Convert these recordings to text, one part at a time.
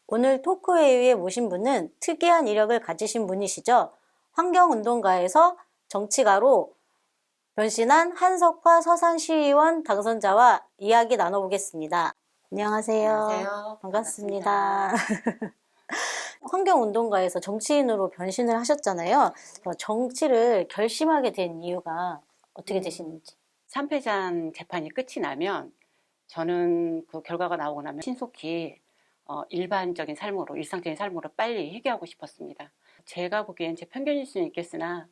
오늘 토크회의에 모신 분은 특이한 이력을 가지신 분이시죠. 환경운동가에서 정치가로 변신한 한석화 서산시의원 당선자와 이야기 나눠보겠습니다. 안녕하세요. 안녕하세요. 반갑습니다. 환경운동가에서 정치인으로 변신을 하셨잖아요. 정치를 결심하게 된 이유가 어떻게 되시는지. 삼패장 재판이 끝이 나면 저는 그 결과가 나오고 나면 신속히 일반적인 삶으로, 일상적인 삶으로 빨리 회귀하고 싶었습니다. 제가 보기엔 제 편견일 수는 있겠으나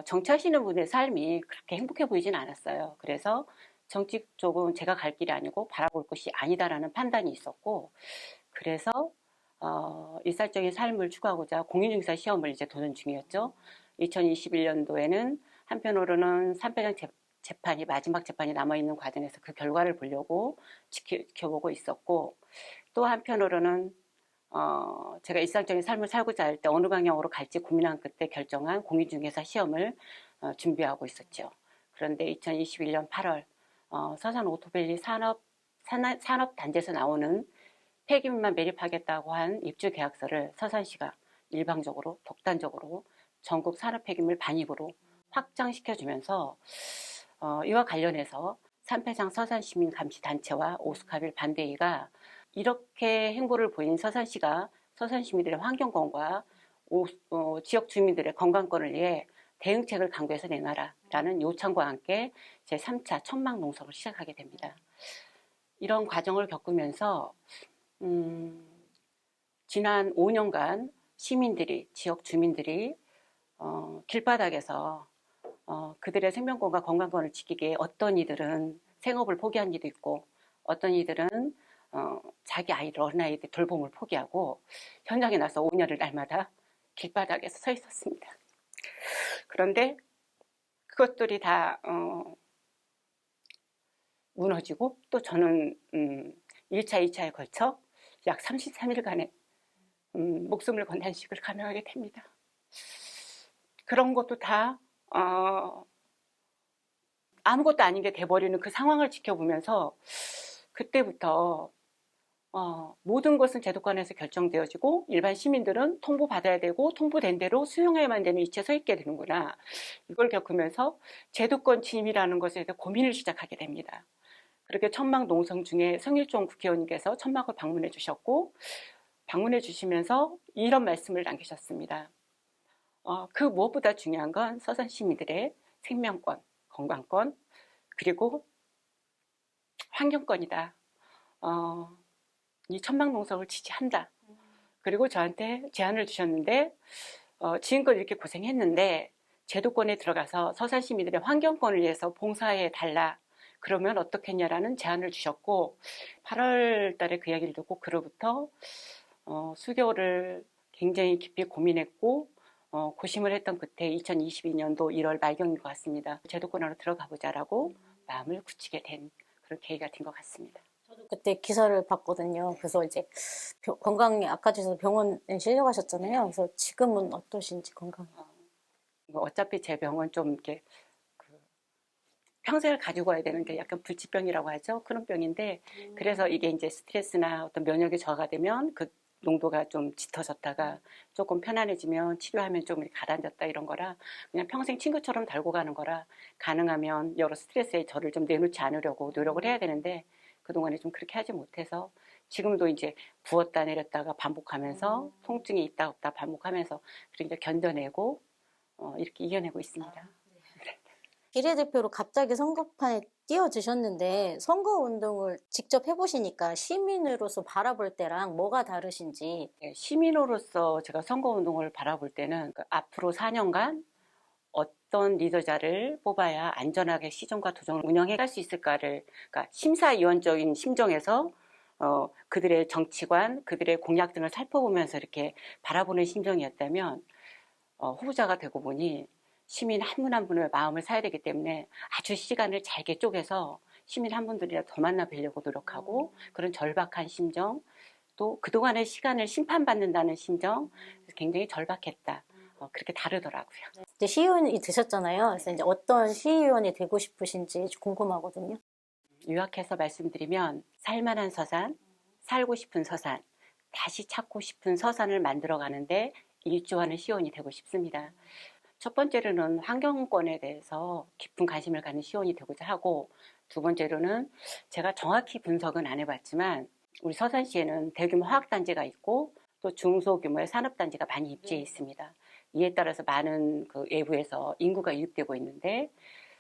정치하시는 분의 삶이 그렇게 행복해 보이진 않았어요. 그래서 정치 쪽은 제가 갈 길이 아니고 바라볼 곳이 아니다라는 판단이 있었고, 그래서 일상적인 삶을 추구하고자 공인중개사 시험을 이제 도전 중이었죠. 2021년도에는 한편으로는 삼패장 재판이 마지막 재판이 남아있는 과정에서 그 결과를 보려고 지켜보고 있었고, 또 한편으로는 제가 일상적인 삶을 살고자 할 때 어느 방향으로 갈지 고민한 끝에 결정한 공인중개사 시험을 준비하고 있었죠. 그런데 2021년 8월 서산 오토밸리 산업단지에서 나오는 폐기물만 매립하겠다고 한 입주 계약서를 서산시가 일방적으로 독단적으로 전국 산업 폐기물 반입으로 확장시켜주면서 이와 관련해서 삼패장 서산시민감시단체와 오스카빌 반대위가 이렇게 행보를 보인 서산시가 서산 시민들의 환경권과 지역 주민들의 건강권을 위해 대응책을 강구해서 내놔라라는 요청과 함께 제3차 천막농성을 시작하게 됩니다. 이런 과정을 겪으면서 지난 5년간 시민들이, 지역 주민들이 길바닥에서 그들의 생명권과 건강권을 지키기에 어떤 이들은 생업을 포기한 이도 있고, 어떤 이들은 자기 아이들, 어린아이들 돌봄을 포기하고 현장에 나서 5년을 날마다 길바닥에서 서 있었습니다. 그런데 그것들이 다 무너지고, 또 저는 1차, 2차에 걸쳐 약 33일간의 목숨을 건 단식을 감행하게 됩니다. 그런 것도 다 아무것도 아닌 게 돼버리는 그 상황을 지켜보면서 그때부터 모든 것은 제도권에서 결정되어지고 일반 시민들은 통보받아야 되고 통보된 대로 수용해야만 되는 위치에 서 있게 되는구나. 이걸 겪으면서 제도권 침입이라는 것에 대해 고민을 시작하게 됩니다. 그렇게 천막 농성 중에 성일종 국회의원님께서 천막을 방문해 주셨고, 방문해 주시면서 이런 말씀을 남기셨습니다. 그 무엇보다 중요한 건 서산 시민들의 생명권, 건강권, 그리고 환경권이다. 이 천막 농성을 지지한다. 그리고 저한테 제안을 주셨는데, 지금껏 이렇게 고생했는데 제도권에 들어가서 서산 시민들의 환경권을 위해서 봉사해 달라. 그러면 어떻겠냐라는 제안을 주셨고, 8월 달에 그 이야기를 듣고 그로부터 수개월을 굉장히 깊이 고민했고 고심을 했던 끝에 2022년도 1월 말경인 것 같습니다. 제도권 안으로 들어가 보자라고 마음을 굳히게 된 그런 계기가 된 것 같습니다. 저도 그때 기사를 봤거든요. 그래서 이제 건강이 악화져서 병원에 실려가셨잖아요. 그래서 지금은 어떠신지 건강? 어차피 제 병은 좀 이렇게 평생을 가지고 와야 되는 게 약간 불치병이라고 하죠. 그런 병인데, 그래서 이게 이제 스트레스나 어떤 면역이 저하가 되면 그 농도가 좀 짙어졌다가 조금 편안해지면 치료하면 좀 이렇게 가라앉았다 이런 거라, 그냥 평생 친구처럼 달고 가는 거라, 가능하면 여러 스트레스에 저를 좀 내놓지 않으려고 노력을 해야 되는데 그동안에 좀 그렇게 하지 못해서 지금도 이제 부었다 내렸다가 반복하면서 통증이 있다 없다 반복하면서 그러니까 견뎌내고 이렇게 이겨내고 있습니다. 비례대표로 갑자기 선거판에 뛰어드셨는데 선거운동을 직접 해보시니까 시민으로서 바라볼 때랑 뭐가 다르신지. 시민으로서 제가 선거운동을 바라볼 때는 앞으로 4년간 어떤 리더자를 뽑아야 안전하게 시정과 도정을 운영해 갈 수 있을까를, 그러니까 심사위원적인 심정에서 그들의 정치관, 그들의 공약 등을 살펴보면서 이렇게 바라보는 심정이었다면, 후보자가 되고 보니 시민 한 분 한 분의 마음을 사야 되기 때문에 아주 시간을 잘게 쪼개서 시민 한 분들이라 더 만나 뵈려고 노력하고, 그런 절박한 심정, 또 그동안의 시간을 심판받는다는 심정, 굉장히 절박했다. 그렇게 다르더라고요. 이제 시의원이 되셨잖아요. 그래서 이제 어떤 시의원이 되고 싶으신지 궁금하거든요. 요약해서 말씀드리면, 살만한 서산, 살고 싶은 서산, 다시 찾고 싶은 서산을 만들어 가는데 일조하는 시원이 되고 싶습니다. 첫 번째로는 환경권에 대해서 깊은 관심을 갖는 시원이 되고자 하고, 두 번째로는 제가 정확히 분석은 안 해봤지만 우리 서산시에는 대규모 화학단지가 있고 또 중소규모의 산업단지가 많이 입지해 있습니다. 이에 따라서 많은 그 외부에서 인구가 유입되고 있는데,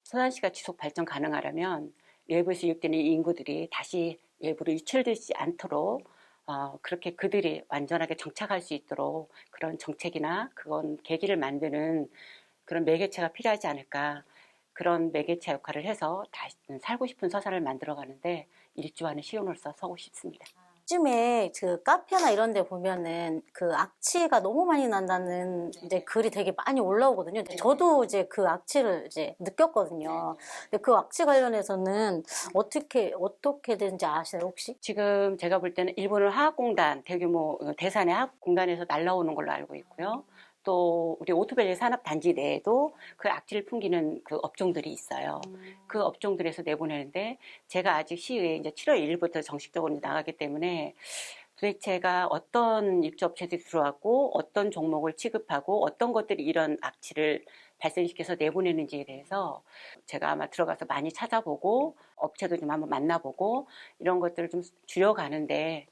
서산시가 지속 발전 가능하려면 외부에서 유입되는 인구들이 다시 외부로 유출되지 않도록 그렇게 그들이 완전하게 정착할 수 있도록 그런 정책이나 그건 계기를 만드는 그런 매개체가 필요하지 않을까. 그런 매개체 역할을 해서 다시 살고 싶은 서산을 만들어가는데 일조하는 시원으로서 서고 싶습니다. 요즘에 그 카페나 이런 데 보면은 그 악취가 너무 많이 난다는 이제 글이 되게 많이 올라오거든요. 근데 저도 이제 그 악취를 이제 느꼈거든요. 근데 그 악취 관련해서는 어떻게든지 아세요, 혹시? 지금 제가 볼 때는 일본은 화학공단, 대규모 대산의 화학공단에서 날라오는 걸로 알고 있고요. 또 우리 오토밸리 산업단지 내에도 그 악취를 풍기는 그 업종들이 있어요. 그 업종들에서 내보내는데, 제가 아직 시의회 이제 7월 1일부터 정식적으로 나가기 때문에 도대체가 어떤 입주업체들이 들어왔고 어떤 종목을 취급하고 어떤 것들이 이런 악취를 발생시켜서 내보내는지에 대해서 제가 아마 들어가서 많이 찾아보고 업체도 좀 한번 만나보고 이런 것들을 좀 줄여가는데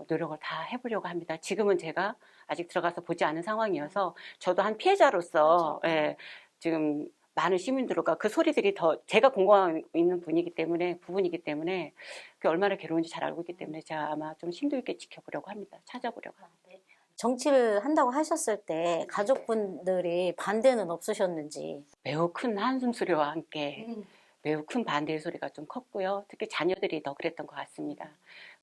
노력을 다 해보려고 합니다. 지금은 제가 아직 들어가서 보지 않은 상황이어서 저도 한 피해자로서 예, 지금 많은 시민들과 그 소리들이 더 제가 공감하고 있는 부분이기 때문에 그게 얼마나 괴로운지 잘 알고 있기 때문에 제가 아마 좀 심도 있게 지켜보려고 합니다. 찾아보려고 합니다. 정치를 한다고 하셨을 때 가족분들이 반대는 없으셨는지. 매우 큰 한숨소리와 함께 매우 큰 반대의 소리가 좀 컸고요. 특히 자녀들이 더 그랬던 것 같습니다.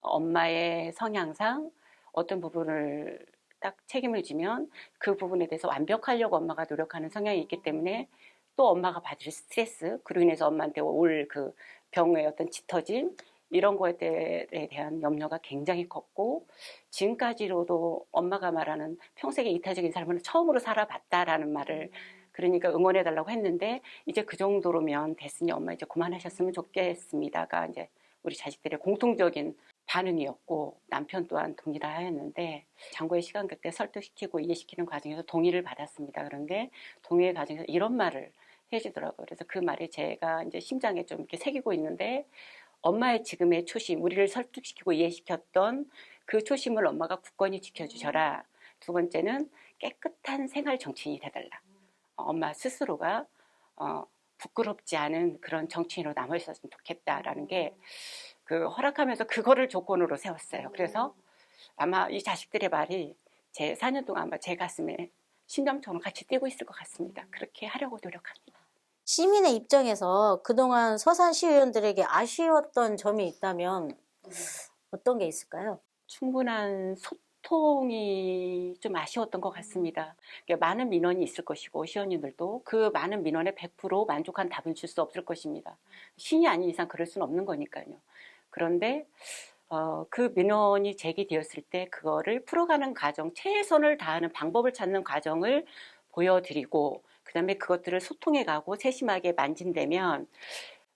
엄마의 성향상 어떤 부분을 딱 책임을 지면 그 부분에 대해서 완벽하려고 엄마가 노력하는 성향이 있기 때문에 또 엄마가 받을 스트레스, 그로 인해서 엄마한테 올 그 병의 어떤 짙어짐, 이런 거에 대한 염려가 굉장히 컸고, 지금까지로도 엄마가 말하는 평생의 이타적인 삶을 처음으로 살아봤다라는 말을 그러니까 응원해달라고 했는데, 이제 그 정도로면 됐으니 엄마 이제 그만하셨으면 좋겠습니다가 이제 우리 자식들의 공통적인 반응이었고, 남편 또한 동의를 하였는데 장고의 시간극 때 설득시키고 이해시키는 과정에서 동의를 받았습니다. 그런데 동의의 과정에서 이런 말을 해주더라고요. 그래서 그 말이 제가 이제 심장에 좀 이렇게 새기고 있는데, 엄마의 지금의 초심, 우리를 설득시키고 이해시켰던 그 초심을 엄마가 굳건히 지켜주셔라. 두 번째는 깨끗한 생활 정치인이 돼달라. 엄마 스스로가 부끄럽지 않은 그런 정치인으로 남아있었으면 좋겠다라는 게 그 허락하면서 그거를 조건으로 세웠어요. 그래서 아마 이 자식들의 말이 제 4년 동안 아마 제 가슴에 심장처럼 같이 뛰고 있을 것 같습니다. 그렇게 하려고 노력합니다. 시민의 입장에서 그동안 서산시의원들에게 아쉬웠던 점이 있다면 어떤 게 있을까요? 충분한 소통이 좀 아쉬웠던 것 같습니다. 많은 민원이 있을 것이고 시의원님들도 그 많은 민원에 100% 만족한 답은 줄 수 없을 것입니다. 신이 아닌 이상 그럴 수는 없는 거니까요. 그런데 그 민원이 제기되었을 때 그거를 풀어가는 과정, 최선을 다하는 방법을 찾는 과정을 보여드리고, 그 다음에 그것들을 소통해가고 세심하게 만진다면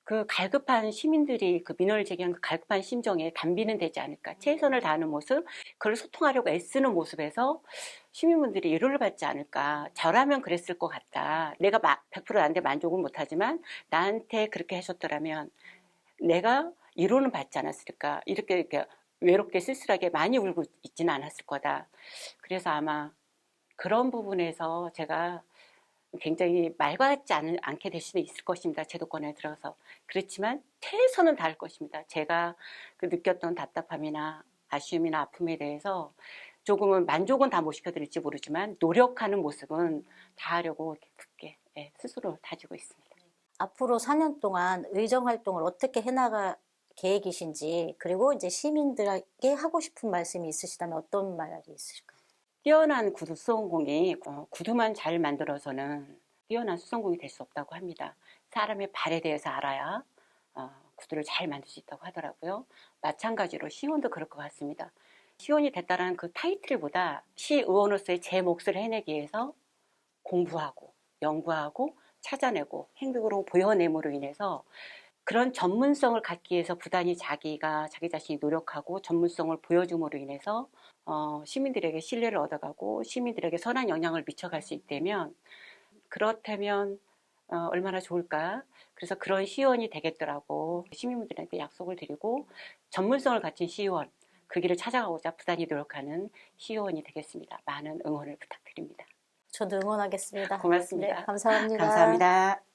그 갈급한 시민들이 그 민원을 제기한 그 갈급한 심정에 담비는 되지 않을까. 최선을 다하는 모습, 그걸 소통하려고 애쓰는 모습에서 시민분들이 위로를 받지 않을까. 저라면 그랬을 것 같다. 내가 100% 나한테 만족은 못하지만 나한테 그렇게 하셨더라면 내가 위로는 받지 않았을까. 이렇게 외롭게 쓸쓸하게 많이 울고 있지는 않았을 거다. 그래서 아마 그런 부분에서 제가 굉장히 말 같지 않게 될 수도 있을 것입니다. 제도권에 들어서. 그렇지만 최선은 다할 것입니다. 제가 그 느꼈던 답답함이나 아쉬움이나 아픔에 대해서 조금은 만족은 다 못 시켜드릴지 모르지만 노력하는 모습은 다 하려고 굳게 스스로 다지고 있습니다. 앞으로 4년 동안 의정 활동을 어떻게 해나갈 계획이신지, 그리고 이제 시민들에게 하고 싶은 말씀이 있으시다면 어떤 말이 있으실까요? 뛰어난 구두 수성공이 구두만 잘 만들어서는 뛰어난 수성공이 될 수 없다고 합니다. 사람의 발에 대해서 알아야 구두를 잘 만들 수 있다고 하더라고요. 마찬가지로 시의원도 그럴 것 같습니다. 시의원이 됐다는 그 타이틀보다 시의원으로서의 제 몫을 해내기 위해서 공부하고 연구하고 찾아내고 행동으로 보여냄으로 인해서 그런 전문성을 갖기 위해서 부단히 자기 자신이 노력하고 전문성을 보여줌으로 인해서 시민들에게 신뢰를 얻어가고 시민들에게 선한 영향을 미쳐갈 수 있다면 그렇다면 얼마나 좋을까. 그래서 그런 시의원이 되겠더라고 시민분들한테 약속을 드리고 전문성을 갖춘 시의원, 그 길을 찾아가고자 부단히 노력하는 시의원이 되겠습니다. 많은 응원을 부탁드립니다. 저도 응원하겠습니다. 고맙습니다. 네, 감사합니다. 감사합니다.